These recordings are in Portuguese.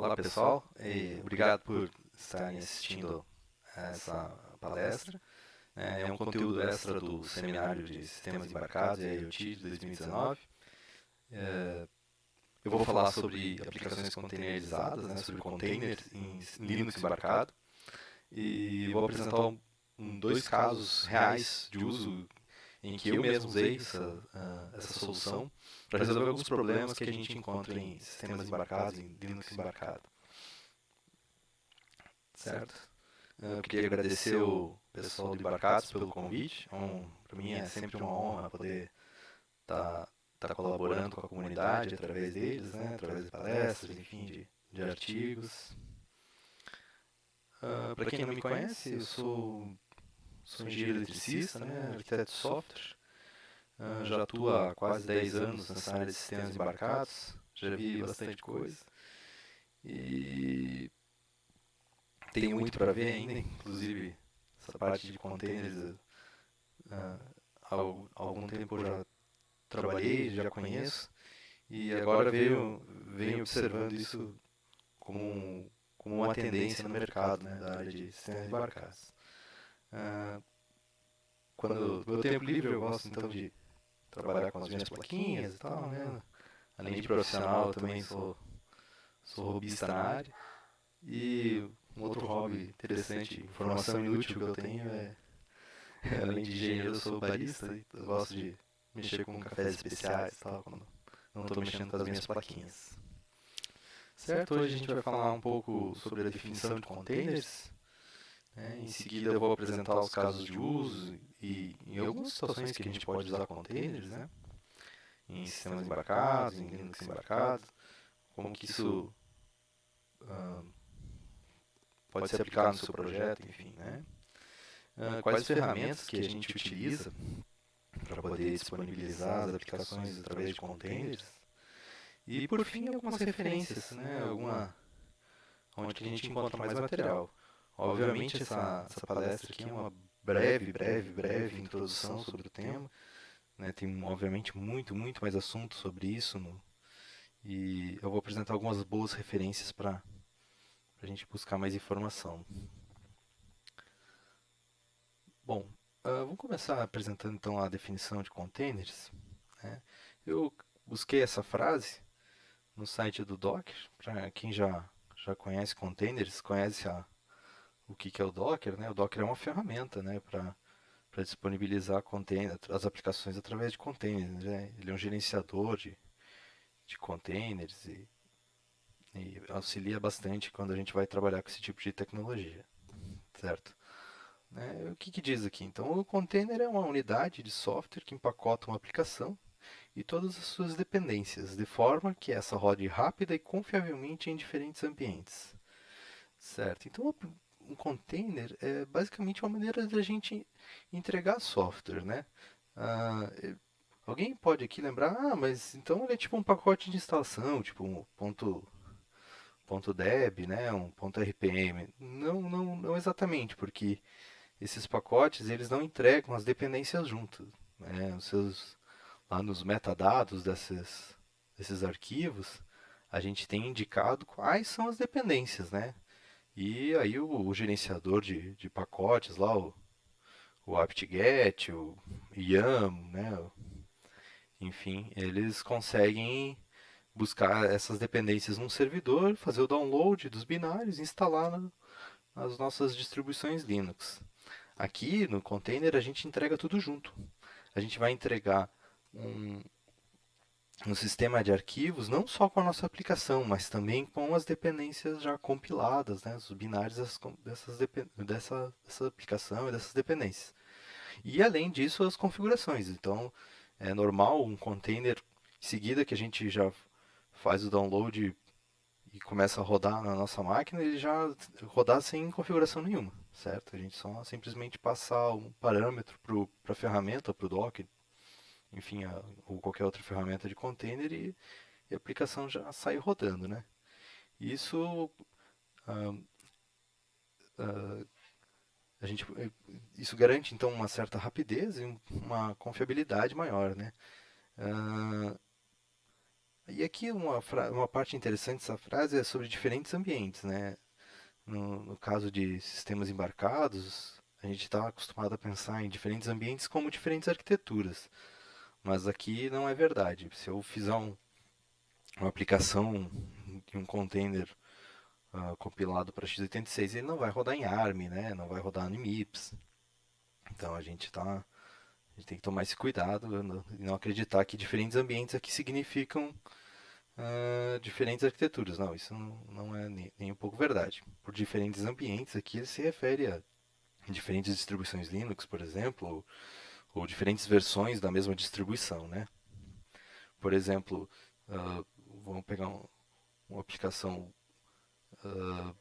Olá pessoal, e obrigado por estarem assistindo a essa palestra. É um conteúdo extra do Seminário de Sistemas Embarcados e IoT de 2019. Eu vou falar sobre aplicações containerizadas, sobre containers em Linux embarcado, e vou apresentar dois casos reais de uso em que eu mesmo usei essa solução para resolver alguns problemas que a gente encontra em sistemas embarcados, em Linux embarcado. Certo? Eu queria agradecer o pessoal do Embarcados pelo convite. Para mim é sempre uma honra poder estar colaborando com a comunidade através deles, através de palestras, enfim, de artigos. Para quem não me conhece, eu sou engenheiro eletricista, arquiteto de software. Já atuo há quase 10 anos nessa área de sistemas embarcados. Já vi bastante coisa. E tenho muito para ver ainda, inclusive essa parte de containers. Há algum tempo eu já trabalhei, já conheço, e agora venho observando isso como uma tendência no mercado, da área de sistemas embarcados. Ah, Quando no meu tempo livre eu gosto então de trabalhar com as minhas plaquinhas e tal, Além de profissional, eu também sou hobbyista na área. E um outro hobby interessante, informação inútil que eu tenho além de engenheiro, eu sou barista e eu gosto de mexer com cafés especiais e tal, quando não estou mexendo com as minhas plaquinhas. Certo, hoje a gente vai falar um pouco sobre a definição de containers. Em seguida eu vou apresentar os casos de uso e em algumas situações que a gente pode usar containers, em sistemas embarcados, em Linux embarcados, como que isso ah, pode ser aplicado no seu projeto, enfim, quais ferramentas que a gente utiliza para poder disponibilizar as aplicações através de containers. E por fim, algumas referências, onde que a gente encontra mais material. Obviamente, essa palestra aqui é uma breve introdução sobre o tema. Tem, obviamente, muito mais assunto sobre isso. E eu vou apresentar algumas boas referências para a gente buscar mais informação. Bom, vamos começar apresentando então a definição de containers. Eu busquei essa frase no site do Docker. Para quem já conhece containers, conhece o que é o Docker, O Docker é uma ferramenta, para disponibilizar as aplicações através de containers, Ele é um gerenciador de containers e auxilia bastante quando a gente vai trabalhar com esse tipo de tecnologia, certo? O que diz aqui? Então, o container é uma unidade de software que empacota uma aplicação e todas as suas dependências, de forma que essa rode rápida e confiavelmente em diferentes ambientes. Certo. Então, um container é basicamente uma maneira de a gente entregar software, alguém pode aqui lembrar, mas então ele é tipo um pacote de instalação, tipo um ponto .deb, um ponto .rpm. Não exatamente, porque esses pacotes eles não entregam as dependências juntas, lá nos metadados desses arquivos, a gente tem indicado quais são as dependências, E aí o gerenciador de pacotes lá, o apt-get, o yum, enfim, eles conseguem buscar essas dependências num servidor, fazer o download dos binários e instalar nas nossas distribuições Linux. Aqui no container a gente entrega tudo junto. A gente vai entregar um, um sistema de arquivos não só com a nossa aplicação, mas também com as dependências já compiladas, os binários dessa aplicação e dessas dependências. E além disso, as configurações. Então, é normal um container em seguida que a gente já faz o download e começa a rodar na nossa máquina, ele já rodar sem configuração nenhuma, certo? A gente só simplesmente passar um parâmetro para a ferramenta, para o Docker, enfim, ou qualquer outra ferramenta de container e a aplicação já sai rodando, Isso ah, ah, a gente, isso garante então uma certa rapidez e uma confiabilidade maior, Ah, E aqui uma parte interessante dessa frase é sobre diferentes ambientes, né? No caso de sistemas embarcados, a gente está acostumado a pensar em diferentes ambientes como diferentes arquiteturas, mas aqui não é verdade. Se eu fizer uma aplicação de um container compilado para x86, ele não vai rodar em ARM, né? Não vai rodar em MIPS. Então a gente tem que tomar esse cuidado e não acreditar que diferentes ambientes aqui significam diferentes arquiteturas. Não, isso não é nem um pouco verdade. Por diferentes ambientes aqui ele se refere a diferentes distribuições Linux, por exemplo, ou diferentes versões da mesma distribuição, né? Por exemplo, uh, vamos pegar uma aplicação, uh,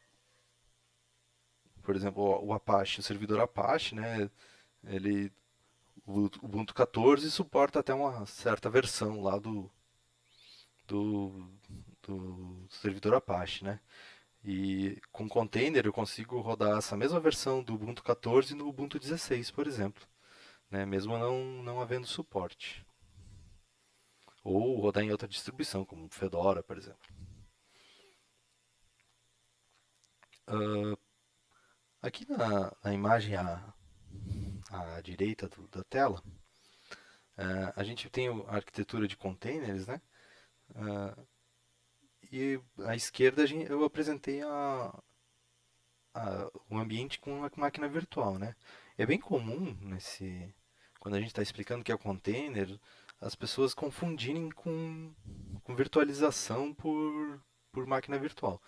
por exemplo, o Apache, o servidor Apache, né? Ele, o Ubuntu 14 suporta até uma certa versão lá do, do servidor Apache, né? E com container eu consigo rodar essa mesma versão do Ubuntu 14 no Ubuntu 16, por exemplo, né? Mesmo não havendo suporte. Ou rodar em outra distribuição, como Fedora, por exemplo. Uh, Aqui na imagem à direita da tela, a gente tem a arquitetura de containers, né? Uh, e à esquerda eu apresentei um ambiente com uma máquina virtual, né? É bem comum quando a gente está explicando o que é o container, as pessoas confundirem com virtualização por máquina virtual.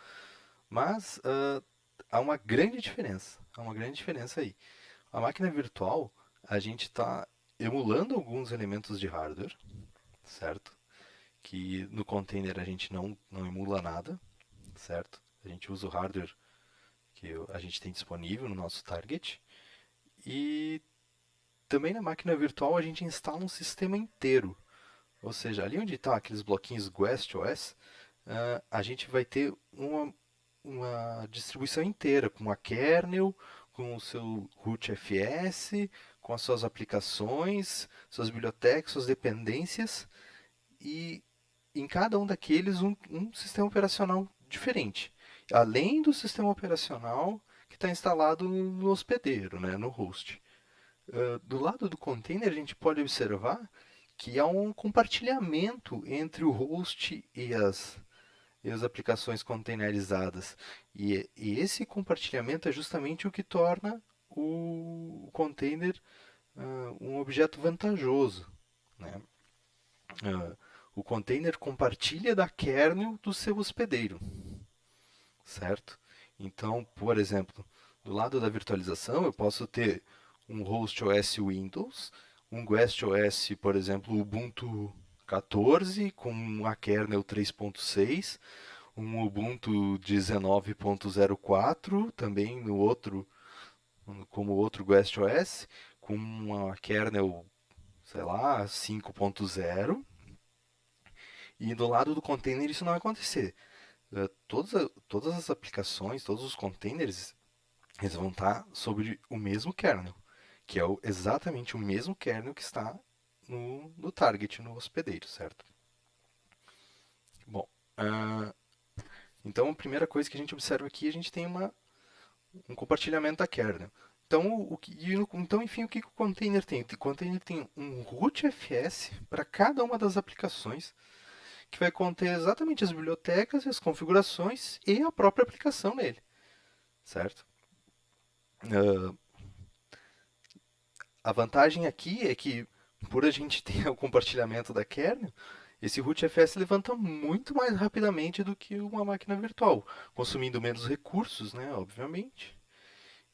Mas há uma grande diferença. Há uma grande diferença aí. A máquina virtual, a gente está emulando alguns elementos de hardware, certo? Que no container a gente não emula nada, certo? A gente usa o hardware que a gente tem disponível no nosso target. E também na máquina virtual a gente instala um sistema inteiro. Ou seja, ali onde estão aqueles bloquinhos GuestOS, a gente vai ter uma distribuição inteira, com a kernel, com o seu rootfs, com as suas aplicações, suas bibliotecas, suas dependências, e em cada um daqueles um sistema operacional diferente. Além do sistema operacional que está instalado no hospedeiro, né, no host. Do lado do container, a gente pode observar que há um compartilhamento entre o host e as aplicações containerizadas. E esse compartilhamento é justamente o que torna o container um objeto vantajoso, né? Uh, o container compartilha da kernel do seu hospedeiro, certo? Então, por exemplo, do lado da virtualização, eu posso ter um host OS Windows, um guest OS, por exemplo, Ubuntu 14 com a kernel 3.6, um Ubuntu 19.04, também no outro, como outro guest OS, com uma kernel, sei lá, 5.0. E do lado do container isso não vai acontecer. Todas as aplicações, todos os containers, eles vão estar sobre o mesmo kernel, que é exatamente o mesmo kernel que está no target, no hospedeiro, certo? Bom, então a primeira coisa que a gente observa aqui, a gente tem um compartilhamento da kernel. Então, enfim, o que o container tem? O container tem um rootfs para cada uma das aplicações, que vai conter exatamente as bibliotecas, as configurações e a própria aplicação nele, certo? Uh, a vantagem aqui é que, por a gente ter o compartilhamento da kernel, esse rootfs levanta muito mais rapidamente do que uma máquina virtual, consumindo menos recursos, né, obviamente.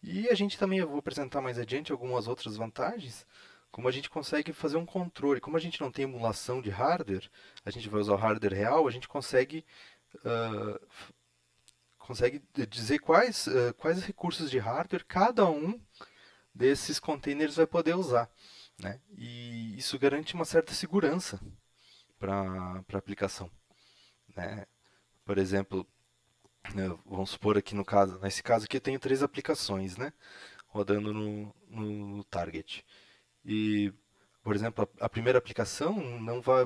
E a gente também, eu vou apresentar mais adiante algumas outras vantagens, como a gente consegue fazer um controle. Como a gente não tem emulação de hardware, a gente vai usar o hardware real, a gente uh, consegue dizer quais recursos de hardware cada um desses containers vai poder usar, né? E isso garante uma certa segurança para a aplicação, né? Por exemplo, né, vamos supor aqui nesse caso aqui eu tenho três aplicações, né? Rodando no target. E, por exemplo, a primeira aplicação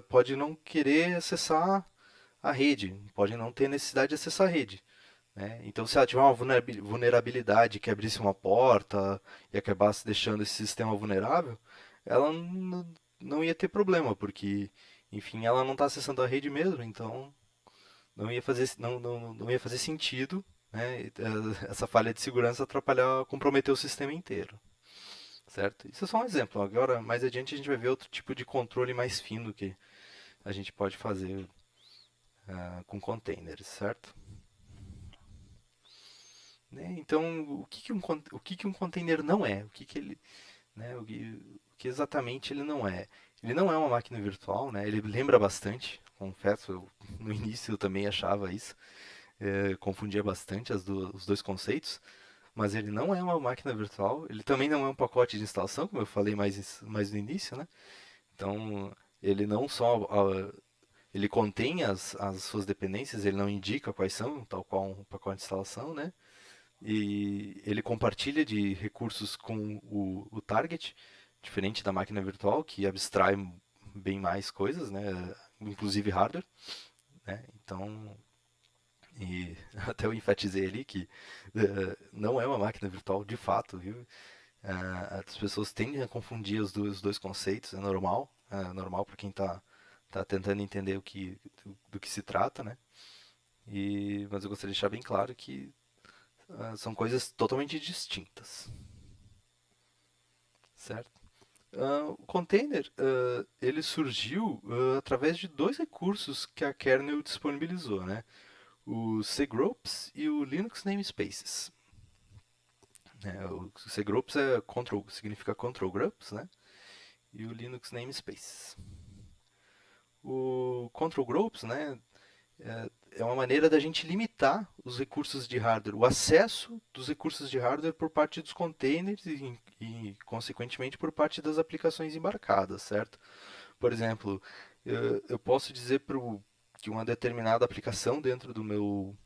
pode não querer acessar a rede, podem não ter necessidade de acessar a rede, né? Então, se ela tiver uma vulnerabilidade que abrisse uma porta e acabasse deixando esse sistema vulnerável, ela não ia ter problema, porque, enfim, ela não está acessando a rede mesmo, então não ia fazer sentido, né, essa falha de segurança atrapalhar, comprometer o sistema inteiro, certo? Isso é só um exemplo. Agora, mais adiante, a gente vai ver outro tipo de controle mais fino que a gente pode fazer com containers, certo? Né? Então, o que que um container não é? Né, o que exatamente ele não é? Ele não é uma máquina virtual, né? Ele lembra bastante, confesso, no início eu também achava isso, confundia bastante os dois conceitos, mas ele não é uma máquina virtual, ele também não é um pacote de instalação, como eu falei mais no início, né? Então, ele não só ele contém as suas dependências, ele não indica quais são, tal qual um pacote de instalação, né? E ele compartilha de recursos com o target, diferente da máquina virtual, que abstrai bem mais coisas, né? Inclusive hardware, né? Então, e até eu enfatizei ali que não é uma máquina virtual de fato, viu? As pessoas tendem a confundir os dois conceitos, é normal para quem tá tentando entender do que se trata, né? Mas eu gostaria de deixar bem claro que são coisas totalmente distintas, certo? O container, ele surgiu através de dois recursos que a kernel disponibilizou, né? O cgroups e o Linux namespaces. O cgroups significa control groups, né? E o Linux namespaces. O control groups, né, é uma maneira da gente limitar os recursos de hardware, o acesso dos recursos de hardware por parte dos containers consequentemente, por parte das aplicações embarcadas, certo? Por exemplo, eu posso dizer que uma determinada aplicação dentro do meu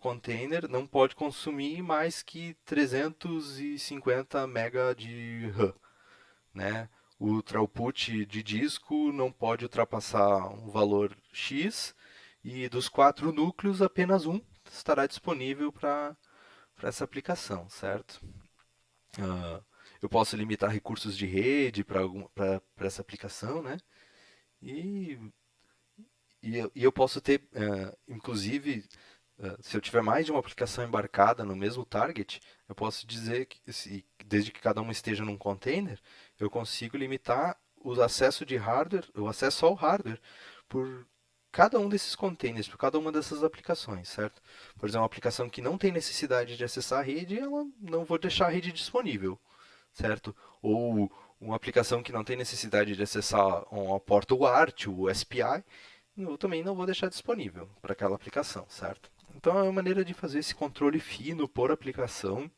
container não pode consumir mais que 350 MB de RAM, né? O throughput de disco não pode ultrapassar um valor X e dos quatro núcleos apenas um estará disponível para essa aplicação, certo? Ah, eu posso limitar recursos de rede para essa aplicação, né? E, e eu posso ter, inclusive, se eu tiver mais de uma aplicação embarcada no mesmo target, eu posso dizer que, desde que cada uma esteja num container, eu consigo limitar o acesso ao hardware por cada um desses containers, por cada uma dessas aplicações, certo? Por exemplo, uma aplicação que não tem necessidade de acessar a rede, ela não vou deixar a rede disponível, certo? Ou uma aplicação que não tem necessidade de acessar uma porta UART, o SPI, eu também não vou deixar disponível para aquela aplicação, certo? Então é uma maneira de fazer esse controle fino por aplicação,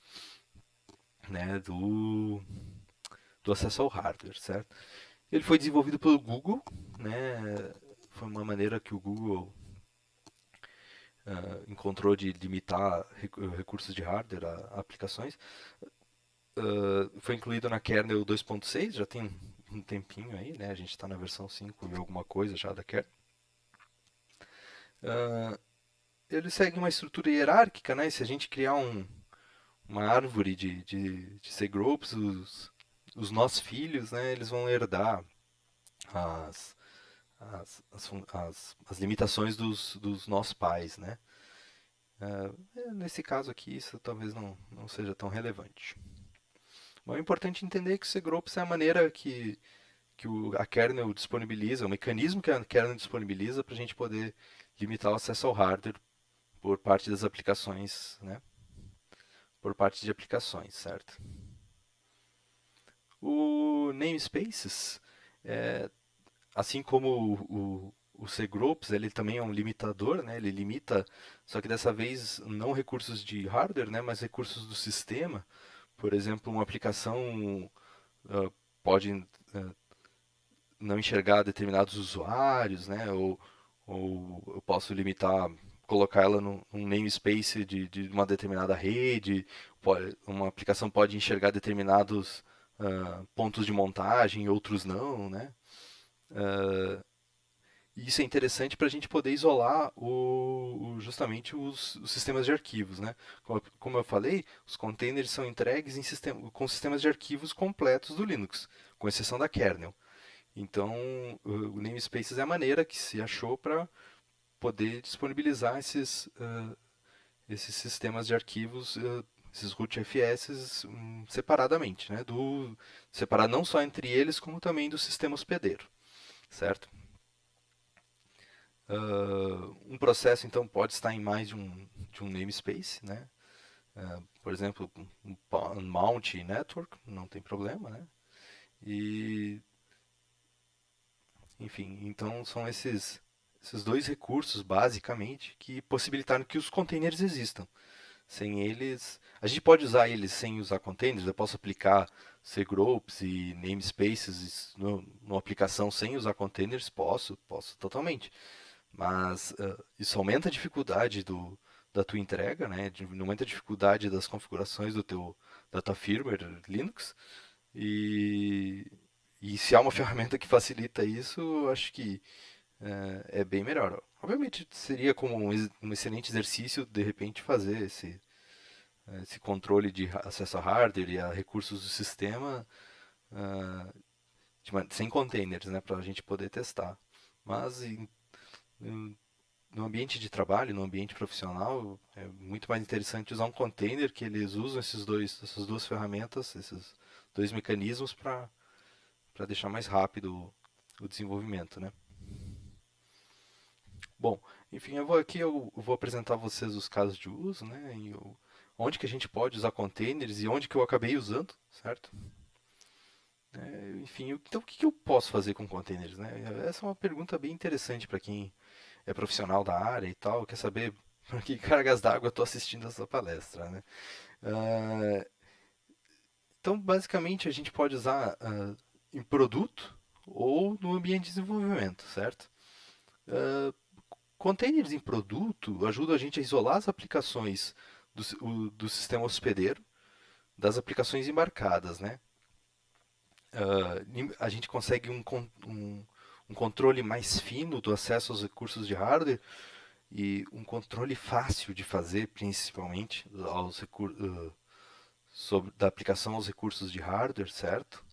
né, do acesso ao hardware, certo? Ele foi desenvolvido pelo Google, né? Foi uma maneira que o Google encontrou de limitar recursos de hardware a aplicações. Foi incluído na kernel 2.6, já tem um tempinho aí, né? A gente está na versão 5 e alguma coisa já da kernel. Uh, ele segue uma estrutura hierárquica, né? Se a gente criar uma árvore de cgroups, os nossos filhos, né? Eles vão herdar as, as limitações dos nossos pais, né? Nesse caso aqui, isso talvez não seja tão relevante. Mas é importante entender que o cgroups é a maneira que a kernel disponibiliza, o mecanismo que a kernel disponibiliza para a gente poder limitar o acesso ao hardware por parte das aplicações, né? Por parte de aplicações, certo? O namespaces, é, assim como o cgroups, ele também é um limitador, né? Ele limita, só que dessa vez não recursos de hardware, né? Mas recursos do sistema. Por exemplo, uma aplicação pode não enxergar determinados usuários, né? Ou eu posso limitar, colocar ela num namespace de uma determinada rede. Uma aplicação pode enxergar determinados pontos de montagem, outros não, né? E isso é interessante para a gente poder isolar justamente os sistemas de arquivos, né? Como eu falei, os containers são entregues com sistemas de arquivos completos do Linux, com exceção da kernel. Então, o namespaces é a maneira que se achou para poder disponibilizar esses sistemas de arquivos, esses rootfs, separadamente, né? Separar não só entre eles, como também do sistema hospedeiro, certo? Um processo, então, pode estar em mais de um namespace, né? Por exemplo, um mount network, não tem problema, né? E, enfim, então são esses dois recursos, basicamente, que possibilitaram que os containers existam. Sem eles, a gente pode usar eles sem usar containers. Eu posso aplicar cgroups e namespaces numa aplicação sem usar containers? Posso totalmente. Mas isso aumenta a dificuldade da tua entrega, né? Aumenta a dificuldade das configurações da tua firmware Linux. E, e se há uma ferramenta que facilita isso, eu acho que é bem melhor. Obviamente seria como um excelente exercício de repente fazer esse controle de acesso a hardware e a recursos do sistema ah, sem containers, né, para a gente poder testar. Mas no ambiente de trabalho, no ambiente profissional, é muito mais interessante usar um container que eles usam essas duas ferramentas, esses dois mecanismos para deixar mais rápido o desenvolvimento, né? Bom, enfim, eu vou apresentar a vocês os casos de uso, né? Onde que a gente pode usar containers e onde que eu acabei usando, certo? Enfim, então o que eu posso fazer com containers, né? Essa é uma pergunta bem interessante para quem é profissional da área e tal, quer saber por que cargas d'água eu estou assistindo essa palestra, né? Ah, então, basicamente, a gente pode usar em produto ou no ambiente de desenvolvimento, certo? Ah, Containers em produto ajudam a gente a isolar as aplicações do sistema hospedeiro das aplicações embarcadas, né? A gente consegue um controle mais fino do acesso aos recursos de hardware e um controle fácil de fazer, principalmente da aplicação aos recursos de hardware, certo?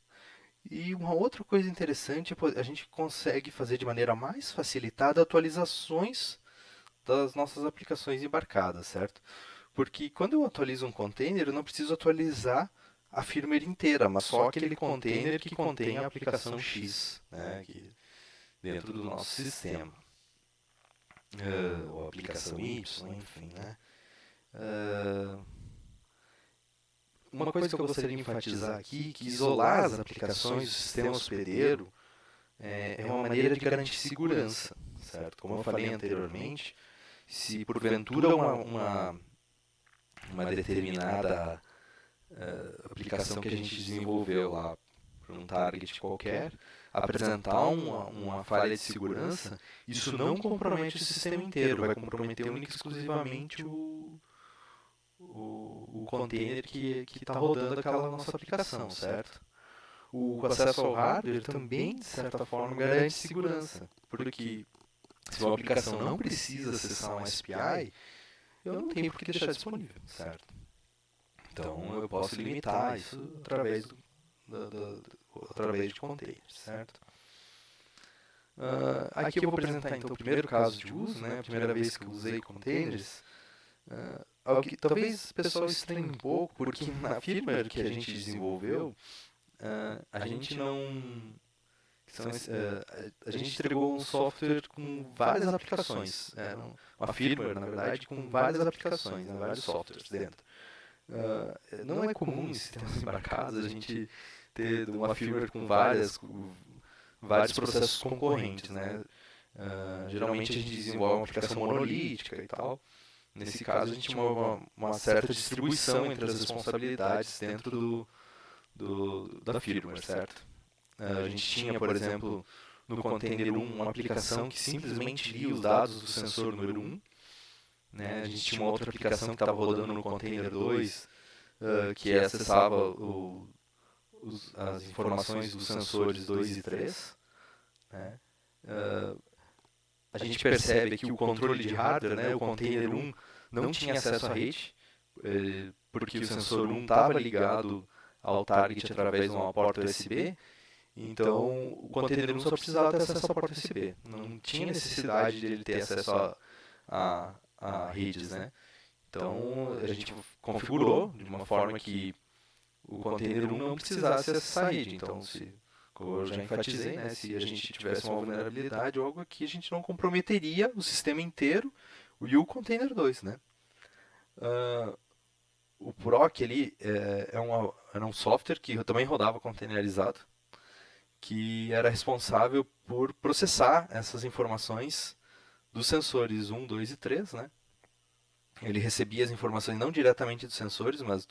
E uma outra coisa interessante a gente consegue fazer de maneira mais facilitada atualizações das nossas aplicações embarcadas, certo? Porque quando eu atualizo um container, eu não preciso atualizar a firmware inteira, mas só aquele container que contém a aplicação X, né, dentro do nosso sistema. Ou a aplicação Y, enfim, né? Uma coisa que eu gostaria de enfatizar aqui, que isolar as aplicações do sistema hospedeiro é uma maneira de garantir segurança, certo? Como eu falei anteriormente, se porventura uma determinada aplicação que a gente desenvolveu lá para um target qualquer apresentar uma falha de segurança, isso não compromete o sistema inteiro, vai comprometer única e exclusivamente o container que está rodando aquela nossa aplicação, certo? O acesso ao hardware também, de certa forma, garante segurança, porque se uma aplicação não precisa acessar um SPI, eu não tenho por que deixar disponível, certo? Então eu posso limitar isso através de containers, certo? Aqui eu vou apresentar então o primeiro caso de uso, né? A primeira vez que eu usei containers. Algo que talvez o pessoal estranhe um pouco, porque na firmware que a gente desenvolveu, a gente não. A gente entregou um software com várias aplicações. Uma firmware, na verdade, com várias aplicações, né, vários softwares dentro. Não é comum em sistemas embarcados a gente ter uma firmware com vários processos concorrentes, né? Geralmente a gente desenvolve uma aplicação monolítica e tal. Nesse caso, a gente tinha uma certa distribuição entre as responsabilidades dentro da firmware, certo? A gente tinha, por exemplo, no container 1, uma aplicação que simplesmente lia os dados do sensor número 1. Né? A gente tinha uma outra aplicação que estava rodando no container 2, que acessava as informações dos sensores 2 e 3. Né? a gente percebe que o controle de hardware, né, o container 1 não tinha acesso à rede, porque o sensor 1 estava ligado ao target através de uma porta USB, então o container 1 só precisava ter acesso à porta USB, não tinha necessidade de ele ter acesso a redes, né? Então a gente configurou de uma forma que o container 1 não precisasse acessar a rede. Então, como eu já enfatizei, né, se a gente tivesse uma vulnerabilidade ou algo aqui, a gente não comprometeria o sistema inteiro e o container 2, né? O PROC ali era um software que também rodava containerizado, que era responsável por processar essas informações dos sensores 1, 2 e 3, né? Ele recebia as informações não diretamente dos sensores, mas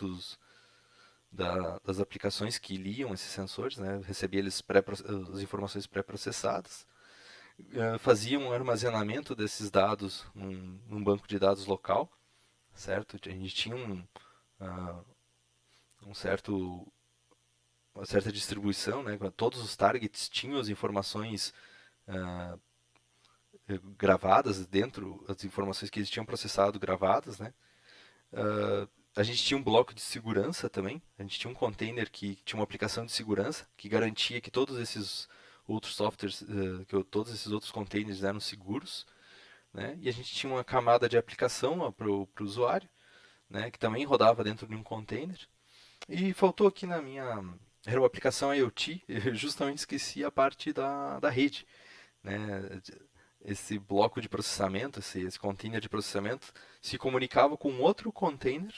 das aplicações que liam esses sensores, né? Recebia as informações pré-processadas, fazia um armazenamento desses dados num banco de dados local, certo? A gente tinha uma certa distribuição, né? Todos os targets tinham as informações uh, gravadas dentro, as informações que eles tinham processado gravadas, né? A gente tinha um bloco de segurança também. A gente tinha um container que tinha uma aplicação de segurança que garantia que todos esses outros softwares, todos esses outros containers eram seguros, né? E a gente tinha uma camada de aplicação para o usuário, né? Que também rodava dentro de um container. E faltou aqui na minha era uma aplicação IoT. Eu justamente esqueci a parte da rede, né? Esse bloco de processamento, esse container de processamento, se comunicava com outro container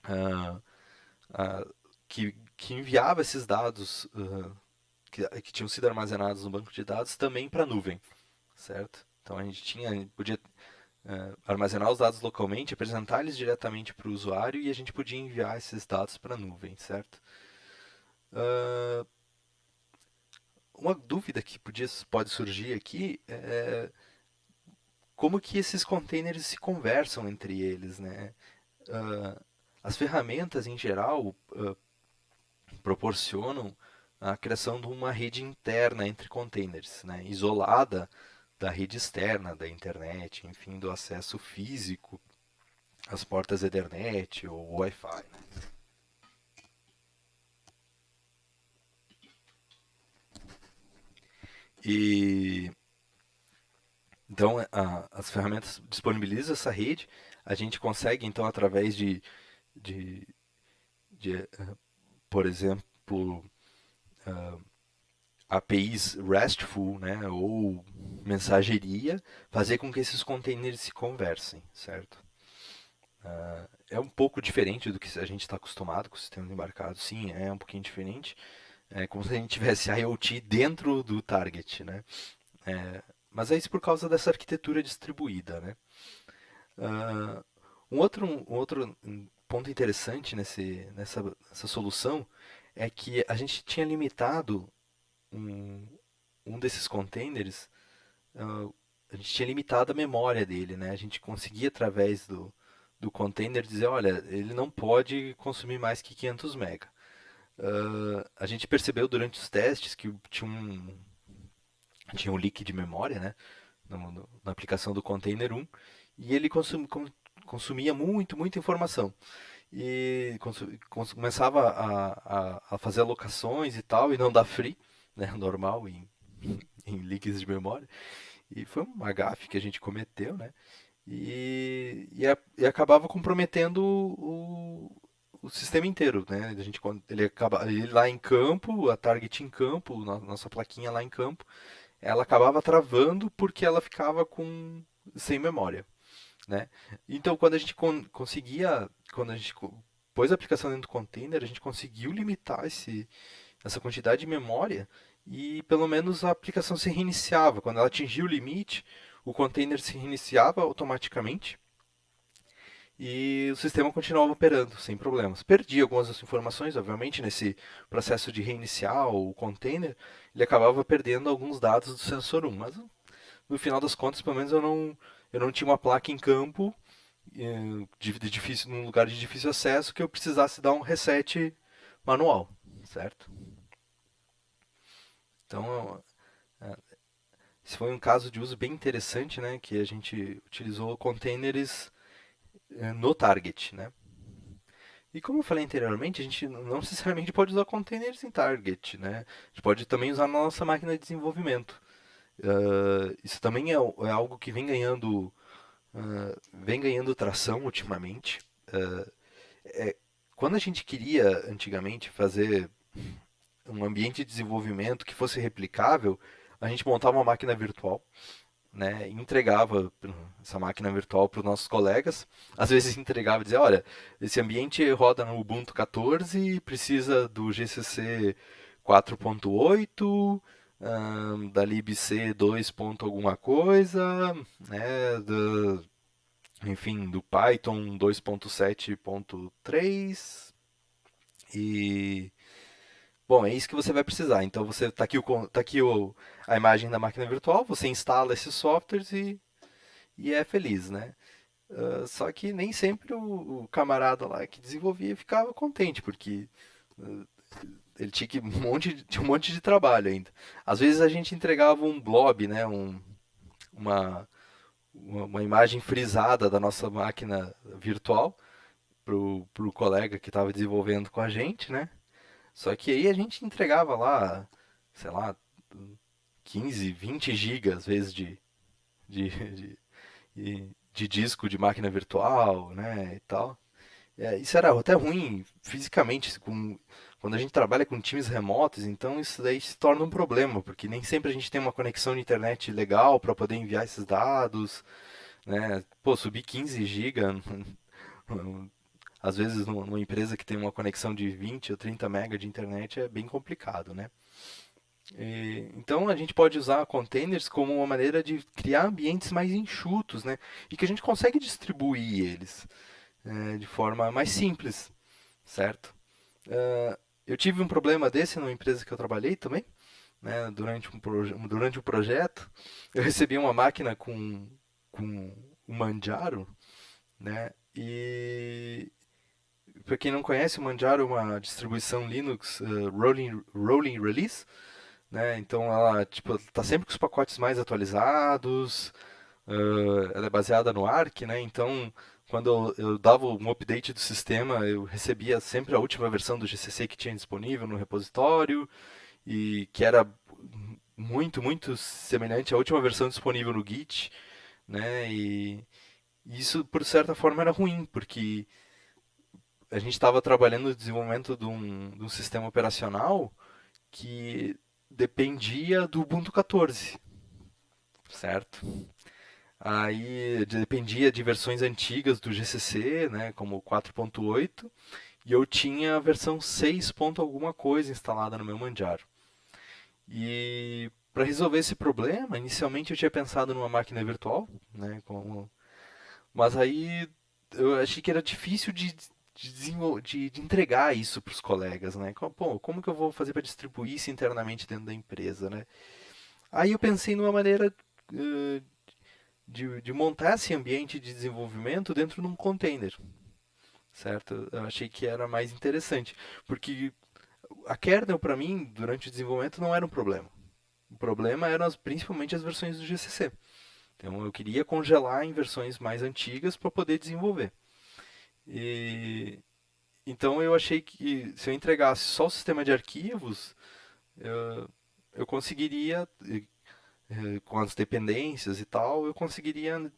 uh, que enviava esses dados que tinham sido armazenados no banco de dados também para a nuvem, certo? Então a gente podia armazenar os dados localmente, apresentar eles diretamente para o usuário e a gente podia enviar esses dados para a nuvem, certo? Uma dúvida que pode surgir aqui é como que esses containers se conversam entre eles, né? As ferramentas em geral proporcionam a criação de uma rede interna entre containers, né, isolada da rede externa, da internet, enfim, do acesso físico às portas Ethernet ou Wi-Fi. Né. E então as ferramentas disponibilizam essa rede, a gente consegue então através de, de por exemplo, APIs RESTful, né, ou mensageria, fazer com que esses containers se conversem, certo? É um pouco diferente do que a gente está acostumado com o sistema embarcado, sim, é um pouquinho diferente. É como se a gente tivesse IoT dentro do target, né? Mas é isso por causa dessa arquitetura distribuída, né? Uh, um outro ponto interessante nessa solução é que a gente tinha limitado um desses containers, a gente tinha limitado a memória dele, né? A gente conseguia através do container dizer, olha, ele não pode consumir mais que 500 MB. A gente percebeu durante os testes que tinha um leak de memória, né? Na aplicação do container 1, e ele consumia muita informação. E começava a fazer alocações e tal, e não dar free, né? Normal em leaks de memória. E foi uma gafe que a gente cometeu, né? E acabava comprometendo o sistema inteiro, né? Ele lá em campo, a target em campo, nossa plaquinha lá em campo, ela acabava travando porque ela ficava sem memória, né? Então, quando a gente pôs a aplicação dentro do container, a gente conseguiu limitar essa quantidade de memória e pelo menos a aplicação se reiniciava. Quando ela atingia o limite, o container se reiniciava automaticamente e o sistema continuava operando sem problemas. Perdi algumas das informações, obviamente, nesse processo de reiniciar o container, ele acabava perdendo alguns dados do sensor 1, mas no final das contas, pelo menos eu não tinha uma placa em campo num lugar de difícil acesso que eu precisasse dar um reset manual, certo? Então, esse foi um caso de uso bem interessante, né? Que a gente utilizou containers no target, né? E como eu falei anteriormente, a gente não necessariamente pode usar containers em target, né? A gente pode também usar na nossa máquina de desenvolvimento. Isso também é algo que vem ganhando tração ultimamente. É, quando a gente queria antigamente fazer um ambiente de desenvolvimento que fosse replicável, a gente montava uma máquina virtual, né, e entregava essa máquina virtual para os nossos colegas. Às vezes entregava e dizia, olha, esse ambiente roda no Ubuntu 14, precisa do GCC 4.8, da libc 2. Alguma coisa, né, enfim, do Python 2.7.3 e bom, é isso que você vai precisar. Então você tá aqui, tá aqui a imagem da máquina virtual, você instala esses softwares e é feliz, né? Só que nem sempre o camarada lá que desenvolvia ficava contente, porque uh, ele tinha que tinha um monte de trabalho ainda. Às vezes a gente entregava um blob, né? Uma, uma imagem frisada da nossa máquina virtual pro colega que estava desenvolvendo com a gente, né? Só que aí a gente entregava lá, sei lá, 15, 20 gigas às vezes de, de disco de máquina virtual, né, e tal. Isso era até ruim fisicamente, quando a gente trabalha com times remotos, então isso daí se torna um problema, porque nem sempre a gente tem uma conexão de internet legal para poder enviar esses dados, né? Pô, subir 15 GB, às vezes numa empresa que tem uma conexão de 20 ou 30 MB de internet é bem complicado, né? Então a gente pode usar containers como uma maneira de criar ambientes mais enxutos, né? E que a gente consegue distribuir eles de forma mais simples, certo? Eu tive um problema desse numa empresa que eu trabalhei também, né? Durante um projeto, eu recebi uma máquina com um Manjaro, né? E para quem não conhece, o Manjaro é uma distribuição Linux rolling release, né? Então ela tipo tá sempre com os pacotes mais atualizados. Ela é baseada no Arc, né? Então quando eu dava um update do sistema, eu recebia sempre a última versão do GCC que tinha disponível no repositório e que era muito semelhante à última versão disponível no Git, né? E isso por certa forma era ruim, porque a gente estava trabalhando no desenvolvimento de um sistema operacional que dependia do Ubuntu 14, certo? Aí dependia de versões antigas do GCC, né, como 4.8, e eu tinha a versão 6. Alguma coisa instalada no meu Manjaro. E para resolver esse problema, inicialmente eu tinha pensado numa máquina virtual, né, mas aí eu achei que era difícil de entregar isso para os colegas, né? Pô, como que eu vou fazer para distribuir isso internamente dentro da empresa, né? Aí eu pensei numa maneira uh, de montar esse ambiente de desenvolvimento dentro de um container, certo? Eu achei que era mais interessante, porque a kernel para mim durante o desenvolvimento não era um problema. O problema eram principalmente as versões do GCC. Então eu queria congelar em versões mais antigas para poder desenvolver. E então eu achei que se eu entregasse só o sistema de arquivos, eu conseguiria, com as dependências e tal, eu conseguiria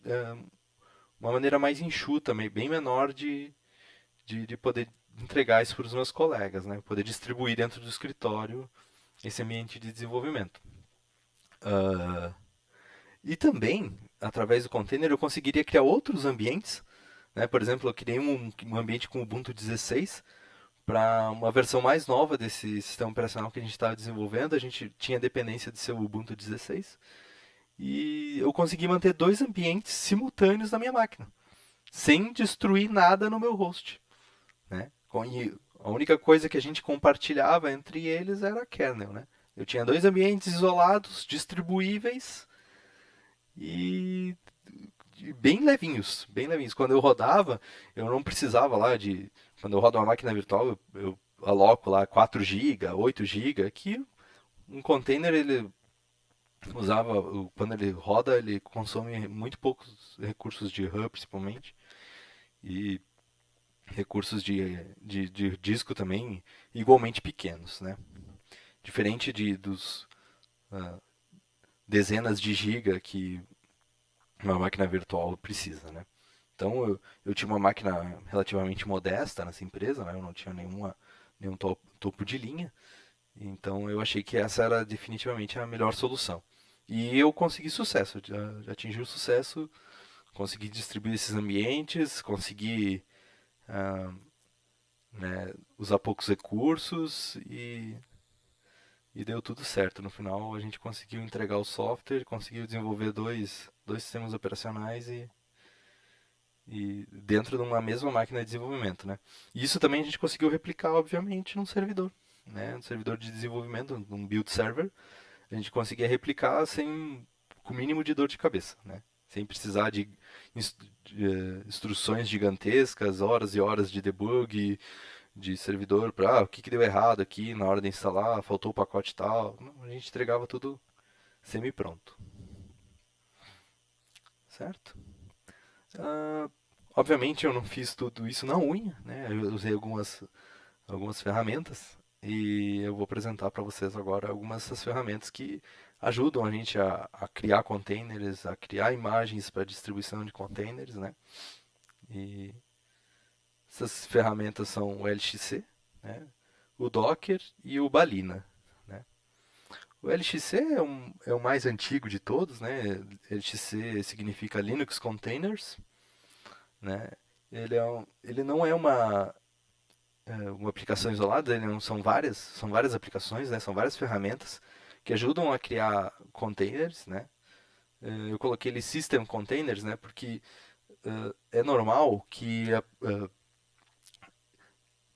uma maneira mais enxuta, bem menor de poder entregar isso para os meus colegas, né? Poder distribuir dentro do escritório esse ambiente de desenvolvimento. Uh, e também, através do container, eu conseguiria criar outros ambientes, né? Por exemplo, eu criei um ambiente com Ubuntu 16 para uma versão mais nova desse sistema operacional que a gente estava desenvolvendo. A gente tinha dependência de ser o Ubuntu 16 e eu consegui manter dois ambientes simultâneos na minha máquina, sem destruir nada no meu host, né? E a única coisa que a gente compartilhava entre eles era a kernel, né? Eu tinha dois ambientes isolados, distribuíveis e bem levinhos, bem levinhos. Quando eu rodava, eu não precisava lá de. Quando eu rodo uma máquina virtual, eu aloco lá 4 GB, 8 GB, que um container ele quando ele roda, ele consome muito poucos recursos de RAM, principalmente, e recursos de disco também igualmente pequenos, né? Diferente dos ah, dezenas de giga que uma máquina virtual precisa, né? Então eu tinha uma máquina relativamente modesta nessa empresa, né? Eu não tinha nenhum topo de linha, então eu achei que essa era definitivamente a melhor solução. E eu consegui sucesso, já atingi o sucesso, consegui distribuir esses ambientes, consegui ah, né, usar poucos recursos e deu tudo certo. No final a gente conseguiu entregar o software, conseguiu desenvolver dois sistemas operacionais e dentro de uma mesma máquina de desenvolvimento, né? E isso também a gente conseguiu replicar, obviamente, num servidor, né? Um servidor de desenvolvimento, num build server, a gente conseguia replicar com o mínimo de dor de cabeça, né? Sem precisar de instruções gigantescas, horas e horas de debug, de servidor para o que deu errado aqui na hora de instalar, faltou o pacote tal. Não, a gente entregava tudo semi-pronto, certo? Ah, obviamente eu não fiz tudo isso na unha, né? Eu usei algumas ferramentas e eu vou apresentar para vocês agora algumas dessas ferramentas que ajudam a gente a criar containers, a criar imagens para distribuição de containers, né? E essas ferramentas são o LXC, né? O Docker e o Balena, né? O LXC é o mais antigo de todos, né? LXC significa Linux Containers, né? Ele não é uma aplicação isolada, ele não, são várias aplicações, né? São várias ferramentas que ajudam a criar containers, né? Eu coloquei ele System Containers, né? Porque é normal que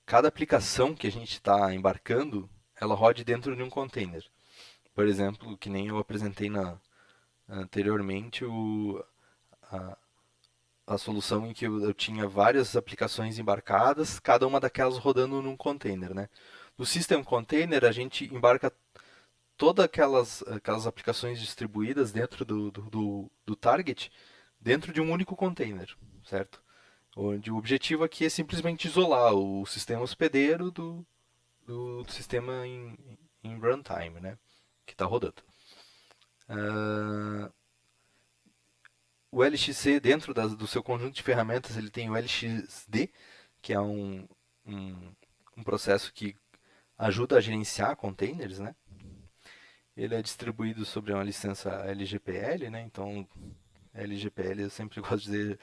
cada aplicação que a gente está embarcando, ela rode dentro de um container. Por exemplo, que nem eu apresentei anteriormente, a, a solução em que eu tinha várias aplicações embarcadas, cada uma daquelas rodando num container, né? No System Container, a gente embarca todas aquelas aplicações distribuídas dentro do target dentro de um único container, certo? Onde o objetivo aqui é simplesmente isolar o sistema hospedeiro do sistema em runtime, né? Que está rodando. Uh, o LXC, dentro do seu conjunto de ferramentas, ele tem o LXD, que é um, um processo que ajuda a gerenciar containers, né? Ele é distribuído sobre uma licença LGPL, né? Então, LGPL eu sempre gosto de dizer,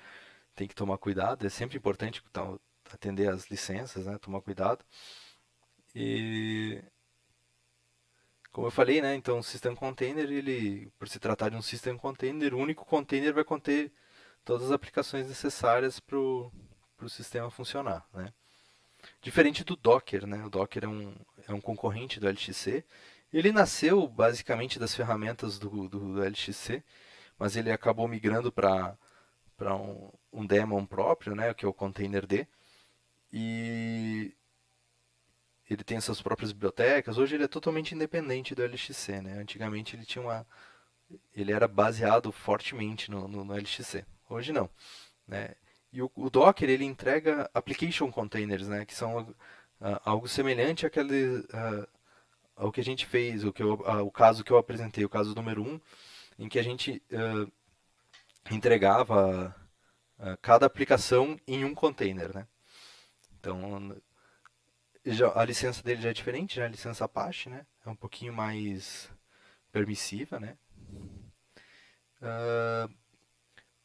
tem que tomar cuidado, é sempre importante atender as licenças, né? Tomar cuidado. E como eu falei, né? Então, o System Container, ele, por se tratar de um System Container, o único container vai conter todas as aplicações necessárias para o sistema funcionar, né? Diferente do Docker, né? O Docker é um concorrente do LXC. Ele nasceu basicamente das ferramentas do LXC, mas ele acabou migrando para um daemon próprio, né? Que é o containerd. E ele tem suas próprias bibliotecas. Hoje ele é totalmente independente do LXC, né? Antigamente ele era baseado fortemente no LXC. Hoje não, né? E o Docker ele entrega application containers, né? Que são algo semelhante ao que a gente fez, o caso que eu apresentei, o caso número um, em que a gente entregava cada aplicação em um container, né? Então a licença dele já é diferente, já é a licença Apache, né? É um pouquinho mais permissiva, né? Uh,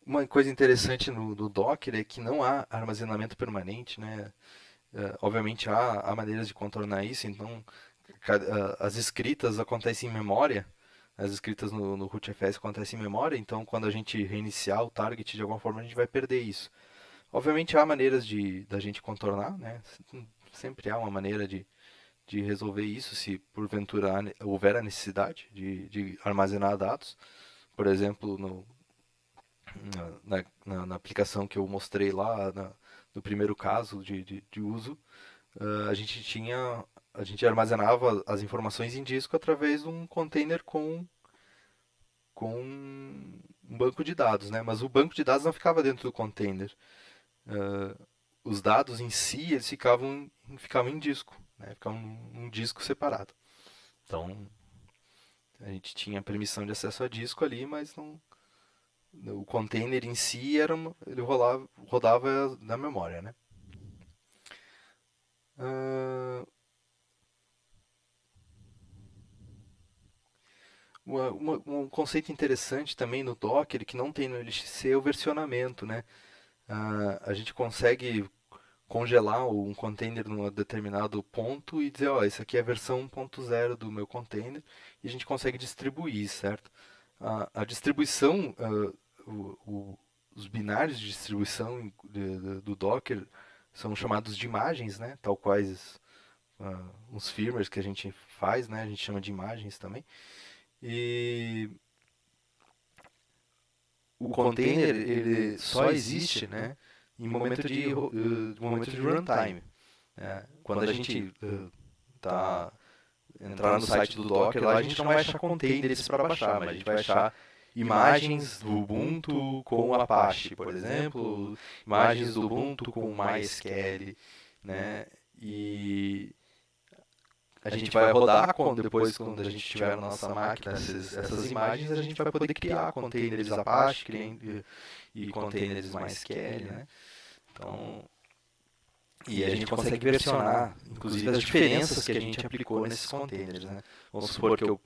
uma coisa interessante no Docker é que não há armazenamento permanente, né? Obviamente há maneiras de contornar isso, então as escritas acontecem em memória, as escritas no rootfs acontecem em memória, então quando a gente reiniciar o target de alguma forma a gente vai perder isso. Obviamente há maneiras da gente contornar, né? Sempre há uma maneira de resolver isso se porventura houver a necessidade de armazenar dados. Por exemplo, na aplicação que eu mostrei lá, no primeiro caso de uso, a gente a gente armazenava as informações em disco através de um container com com um banco de dados, né? Mas o banco de dados não ficava dentro do container. Os dados em si, eles ficavam em disco, né? Ficavam num disco separado. Então, a gente tinha permissão de acesso a disco ali, mas não, o container em si ele rodava na memória, né? Uh, um conceito interessante também no Docker, que não tem no LXC, é o versionamento, né? A gente consegue congelar um container num determinado ponto e dizer, ó, isso aqui é a versão 1.0 do meu container, e a gente consegue distribuir, certo? A distribuição, os binários de distribuição do Docker são chamados de imagens, né? Tal quais uns firmwares que a gente faz, né? A gente chama de imagens também. E o container ele só existe, né, em momento de runtime. Quando a gente entrar no site do Docker, lá a gente não vai achar containers para baixar, mas a gente vai achar imagens do Ubuntu com Apache, por exemplo, imagens do Ubuntu com MySQL, né? E a gente vai rodar depois, quando a gente tiver na nossa máquina essas imagens, a gente vai poder criar containers Apache e containers MySQL, né? Então, e a gente consegue versionar, inclusive, as diferenças que a gente aplicou nesses containers, né? Vamos supor que eu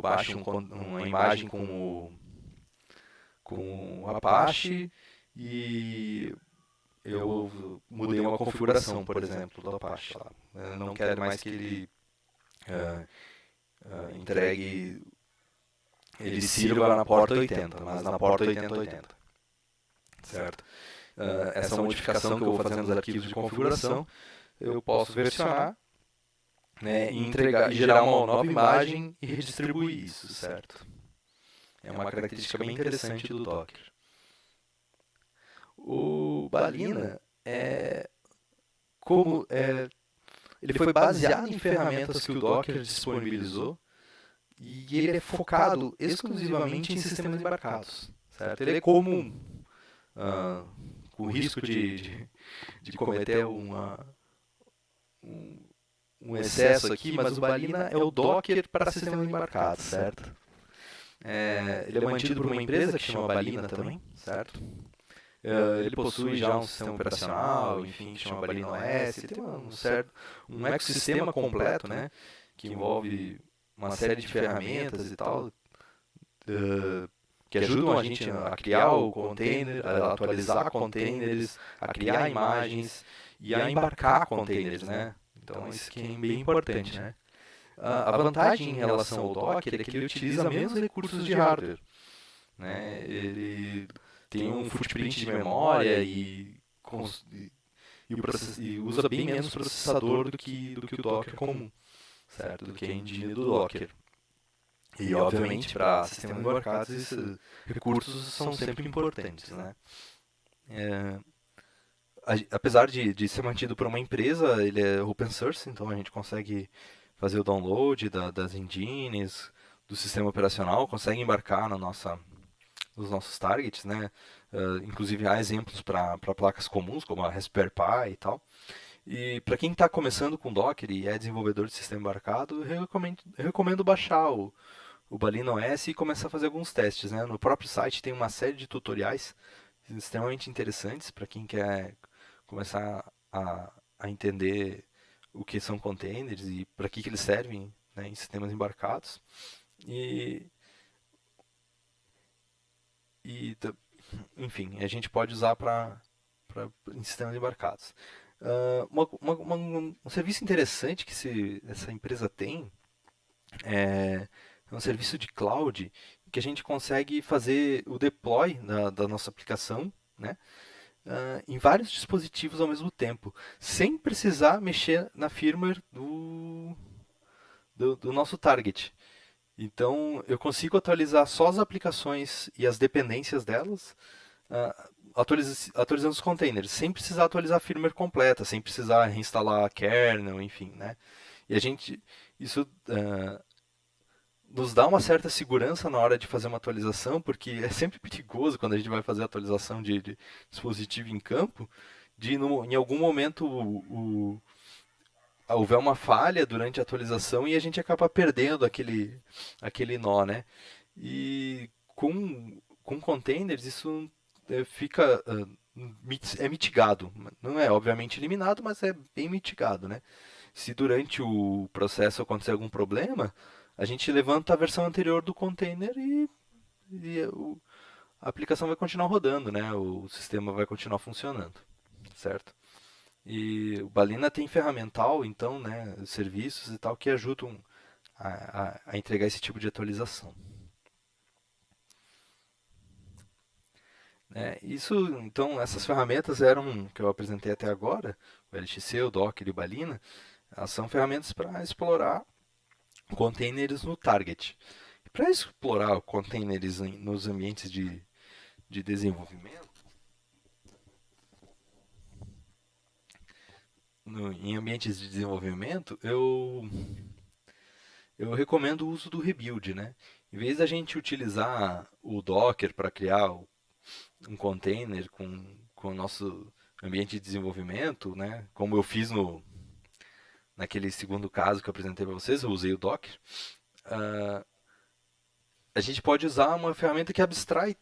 baixo uma imagem com o Apache e eu mudei uma configuração, por exemplo, do Apache lá. Eu não quero mais que ele entregue, ele sirva na porta 80, mas na porta 8080, certo? Essa modificação que eu vou fazer nos arquivos de configuração, eu posso versionar, né, e gerar uma nova imagem e redistribuir isso, certo? É uma característica bem interessante do Docker. O Balena ele foi baseado em ferramentas que o Docker disponibilizou e ele é focado exclusivamente em sistemas embarcados, certo? Ele é comum, com risco de cometer um excesso aqui, mas o Balena é o Docker para sistemas embarcados, certo? Ele é mantido por uma empresa que chama Balena também, certo? Ele possui já um sistema operacional, enfim, que chama Balena OS. Ele tem um ecossistema completo, né, que envolve uma série de ferramentas e tal, que ajudam a gente a criar o container, a atualizar containers, a criar imagens e a embarcar containers, né? Então isso aqui é bem importante, né? A vantagem em relação ao Docker é que ele utiliza menos recursos de hardware, né? Ele tem um footprint de memória e usa bem menos processador do que o Docker comum, certo? Do que a engine do Docker. E, obviamente, para sistemas embarcados, esses recursos são sempre importantes, né? Apesar de ser mantido por uma empresa, ele é open source, então a gente consegue fazer o download das engines, do sistema operacional, consegue embarcar nos nossos targets, né? Inclusive há exemplos para placas comuns, como a Raspberry Pi e tal. E para quem está começando com Docker e é desenvolvedor de sistema embarcado, eu recomendo baixar o Balena OS e começar a fazer alguns testes, né? No próprio site tem uma série de tutoriais extremamente interessantes para quem quer começar a entender o que são containers e para que eles servem, né, em sistemas embarcados. Enfim, a gente pode usar em sistemas embarcados. Um serviço interessante que essa empresa tem é um serviço de cloud que a gente consegue fazer o deploy da nossa aplicação, né, em vários dispositivos ao mesmo tempo, sem precisar mexer na firmware do nosso target. Então, eu consigo atualizar só as aplicações e as dependências delas, atualizando os containers, sem precisar atualizar a firmware completa, sem precisar reinstalar a kernel, enfim, né? E isso nos dá uma certa segurança na hora de fazer uma atualização, porque é sempre perigoso quando a gente vai fazer atualização de dispositivo em campo, de em algum momento houver uma falha durante a atualização e a gente acaba perdendo aquele nó, né? E com containers isso fica é mitigado. Não é obviamente eliminado, mas é bem mitigado, né? Se durante o processo acontecer algum problema, a gente levanta a versão anterior do container e a aplicação vai continuar rodando, né? O sistema vai continuar funcionando, certo? E o Balena tem ferramental, então, né, serviços e tal que ajudam a entregar esse tipo de atualização. Né? Isso, então, essas ferramentas eram que eu apresentei até agora, o LXC, o Docker e o Balena, elas são ferramentas para explorar containers no target. Para explorar containers nos ambientes de desenvolvimento, em ambientes de desenvolvimento, eu recomendo o uso do rebuild, né? Em vez da gente utilizar o Docker para criar um container com o nosso ambiente de desenvolvimento, né? Como eu fiz naquele segundo caso que eu apresentei para vocês, eu usei o Docker. Uh, a gente pode usar uma ferramenta que abstrai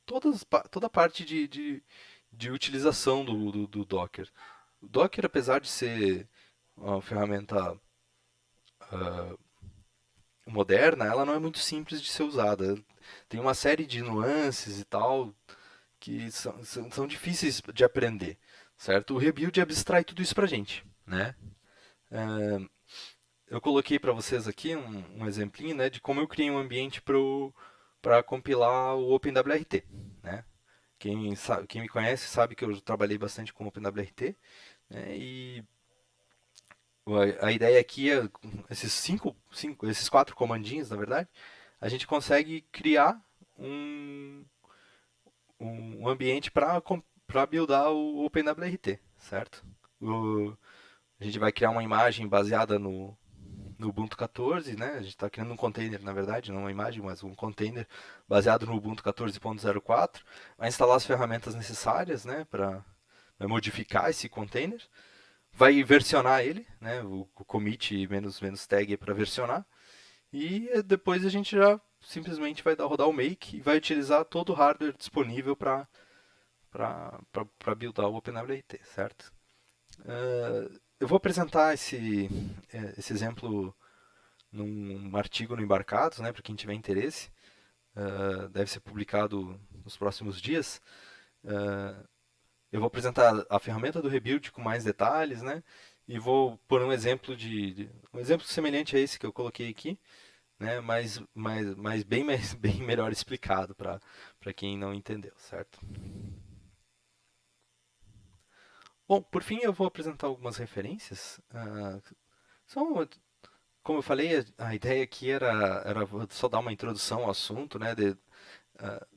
toda a parte de utilização do Docker. O Docker, apesar de ser uma ferramenta moderna, ela não é muito simples de ser usada. Tem uma série de nuances e tal que são difíceis de aprender, certo? O Rebuild abstrai tudo isso pra gente, né? É, eu coloquei para vocês aqui um exemplinho, né, de como eu criei um ambiente para compilar o OpenWRT, né? Quem me conhece sabe que eu trabalhei bastante com OpenWRT, né? E a ideia aqui é esses quatro comandinhos, na verdade, a gente consegue criar um, um ambiente para buildar o OpenWRT, certo? O, a gente vai criar uma imagem baseada no Ubuntu 14, né? A gente está criando um container, na verdade, não uma imagem, mas um container baseado no Ubuntu 14.04. Vai instalar as ferramentas necessárias, né, para modificar esse container. Vai versionar ele, né? O commit menos tag é para versionar. E depois a gente já simplesmente vai rodar o make e vai utilizar todo o hardware disponível para buildar o OpenWRT, certo? Eu vou apresentar esse exemplo num artigo no Embarcados, né, para quem tiver interesse. Deve ser publicado nos próximos dias. Eu vou apresentar a ferramenta do Rebuild com mais detalhes, né? E vou pôr um exemplo um exemplo semelhante a esse que eu coloquei aqui, né? Mas bem melhor explicado para quem não entendeu, certo? Bom, por fim eu vou apresentar algumas referências. São, como eu falei, a ideia aqui era só dar uma introdução ao assunto, né?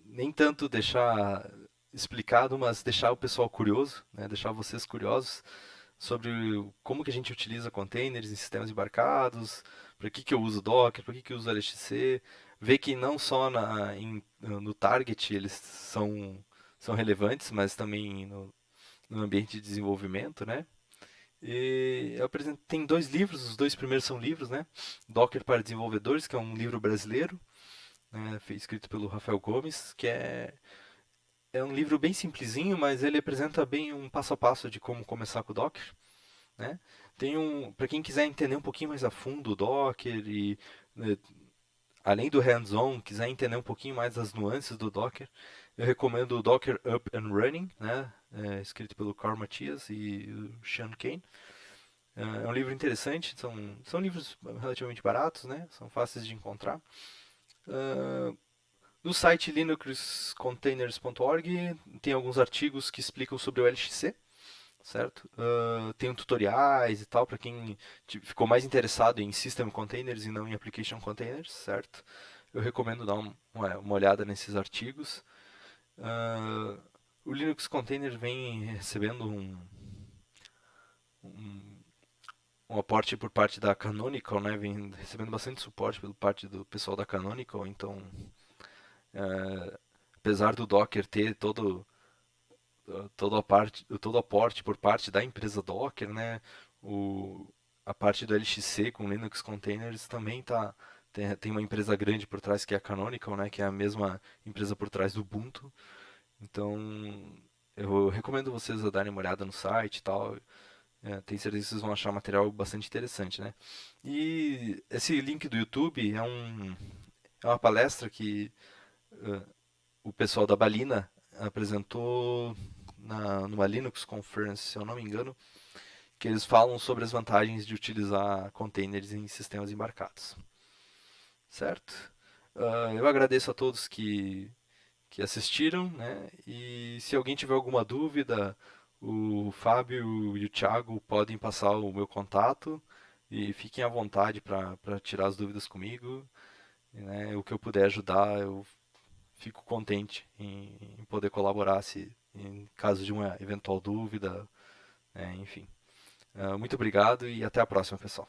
Nem tanto deixar explicado, mas deixar o pessoal curioso, né? Deixar vocês curiosos sobre como que a gente utiliza containers em sistemas embarcados, para que eu uso Docker, para que eu uso LXC, ver que não só no target eles são relevantes, mas também no ambiente de desenvolvimento, né? E eu apresento, tem dois livros, os dois primeiros são livros, né? Docker para Desenvolvedores, que é um livro brasileiro, né? Escrito pelo Rafael Gomes, que é um livro bem simplesinho, mas ele apresenta bem um passo a passo de como começar com o Docker, né? Para quem quiser entender um pouquinho mais a fundo o Docker e né, além do hands-on, quiser entender um pouquinho mais as nuances do Docker, eu recomendo o Docker Up and Running, né? Escrito pelo Carl Matthias e o Sean Kane. É um livro interessante, são livros relativamente baratos, né? São fáceis de encontrar. Uh, no site linuxcontainers.org tem alguns artigos que explicam sobre o LXC, certo? Tem tutoriais e tal para quem ficou mais interessado em System Containers e não em Application Containers, certo? Eu recomendo dar uma olhada nesses artigos. Uh, o Linux Container vem recebendo um um aporte por parte da Canonical, né? Vem recebendo bastante suporte pelo parte do pessoal da Canonical, então apesar do Docker ter todo aporte por parte da empresa Docker, né? A parte do LXC com Linux Containers também tem uma empresa grande por trás que é a Canonical, né? Que é a mesma empresa por trás do Ubuntu. Então eu recomendo vocês a darem uma olhada no site e tal. Tenho certeza que vocês vão achar material bastante interessante, né? E esse link do YouTube é uma palestra que uh, o pessoal da Balina apresentou numa Linux Conference, se eu não me engano, que eles falam sobre as vantagens de utilizar containers em sistemas embarcados. Certo? Eu agradeço a todos que assistiram, né? E se alguém tiver alguma dúvida, o Fábio e o Thiago podem passar o meu contato e fiquem à vontade para tirar as dúvidas comigo, né? O que eu puder ajudar, eu fico contente em poder colaborar se em caso de uma eventual dúvida, né? Enfim. Muito obrigado e até a próxima, pessoal.